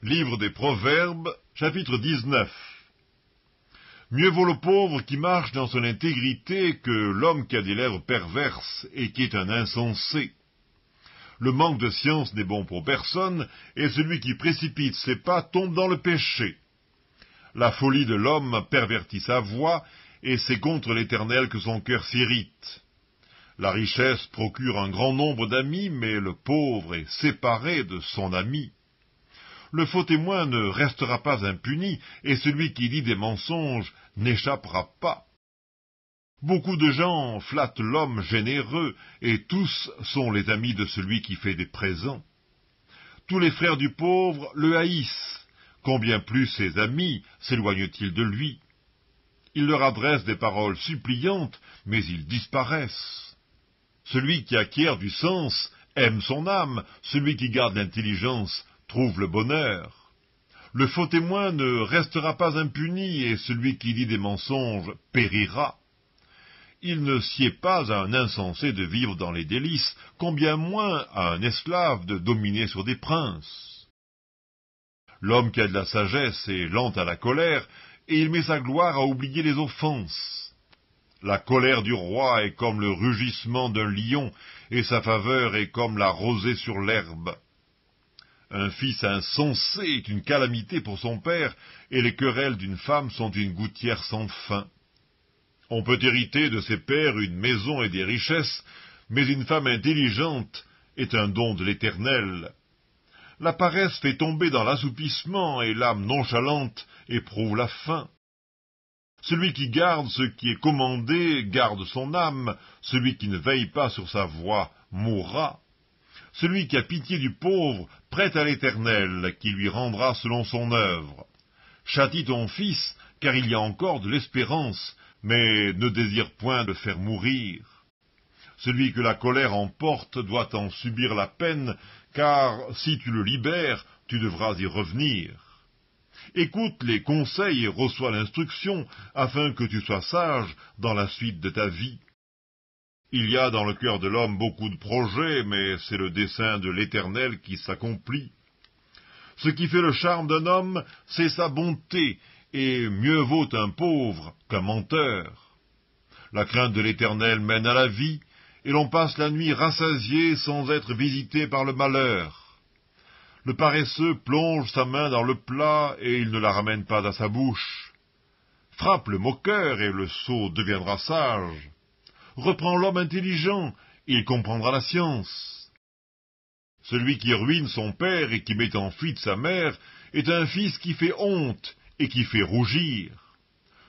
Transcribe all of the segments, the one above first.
Livre des Proverbes, chapitre 19. Mieux vaut le pauvre qui marche dans son intégrité que l'homme qui a des lèvres perverses et qui est un insensé. Le manque de science n'est bon pour personne, et celui qui précipite ses pas tombe dans le péché. La folie de l'homme pervertit sa voie, et c'est contre l'Éternel que son cœur s'irrite. La richesse procure un grand nombre d'amis, mais le pauvre est séparé de son ami. Le faux témoin ne restera pas impuni, et celui qui dit des mensonges n'échappera pas. Beaucoup de gens flattent l'homme généreux, et tous sont les amis de celui qui fait des présents. Tous les frères du pauvre le haïssent. Combien plus ses amis s'éloignent-ils de lui? Il leur adresse des paroles suppliantes, mais ils disparaissent. Celui qui acquiert du sens aime son âme, celui qui garde l'intelligence trouve le bonheur. Le faux témoin ne restera pas impuni, et celui qui dit des mensonges périra. Il ne sied pas à un insensé de vivre dans les délices, combien moins à un esclave de dominer sur des princes. L'homme qui a de la sagesse est lent à la colère, et il met sa gloire à oublier les offenses. La colère du roi est comme le rugissement d'un lion, et sa faveur est comme la rosée sur l'herbe. Un fils insensé est une calamité pour son père, et les querelles d'une femme sont une gouttière sans fin. On peut hériter de ses pères une maison et des richesses, mais une femme intelligente est un don de l'Éternel. La paresse fait tomber dans l'assoupissement, et l'âme nonchalante éprouve la faim. Celui qui garde ce qui est commandé garde son âme, celui qui ne veille pas sur sa voie mourra. Celui qui a pitié du pauvre prête à l'Éternel, qui lui rendra selon son œuvre. Châtie ton fils, car il y a encore de l'espérance, mais ne désire point de faire mourir. Celui que la colère emporte doit en subir la peine, car si tu le libères, tu devras y revenir. Écoute les conseils et reçois l'instruction, afin que tu sois sage dans la suite de ta vie. Il y a dans le cœur de l'homme beaucoup de projets, mais c'est le dessein de l'Éternel qui s'accomplit. Ce qui fait le charme d'un homme, c'est sa bonté, et mieux vaut un pauvre qu'un menteur. La crainte de l'Éternel mène à la vie, et l'on passe la nuit rassasié sans être visité par le malheur. Le paresseux plonge sa main dans le plat, et il ne la ramène pas à sa bouche. Frappe le moqueur, et le sot deviendra sage. Reprends l'homme intelligent, et il comprendra la science. Celui qui ruine son père et qui met en fuite sa mère est un fils qui fait honte et qui fait rougir.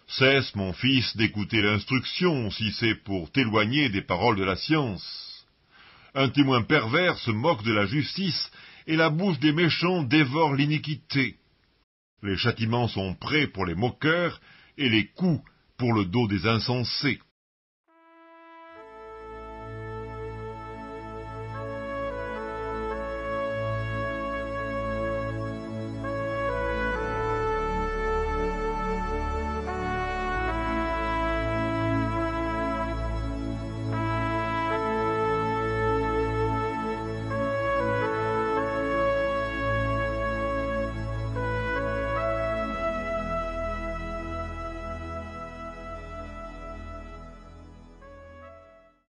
Cesse, mon fils, d'écouter l'instruction, si c'est pour t'éloigner des paroles de la science. Un témoin pervers se moque de la justice, et la bouche des méchants dévore l'iniquité. Les châtiments sont prêts pour les moqueurs, et les coups pour le dos des insensés.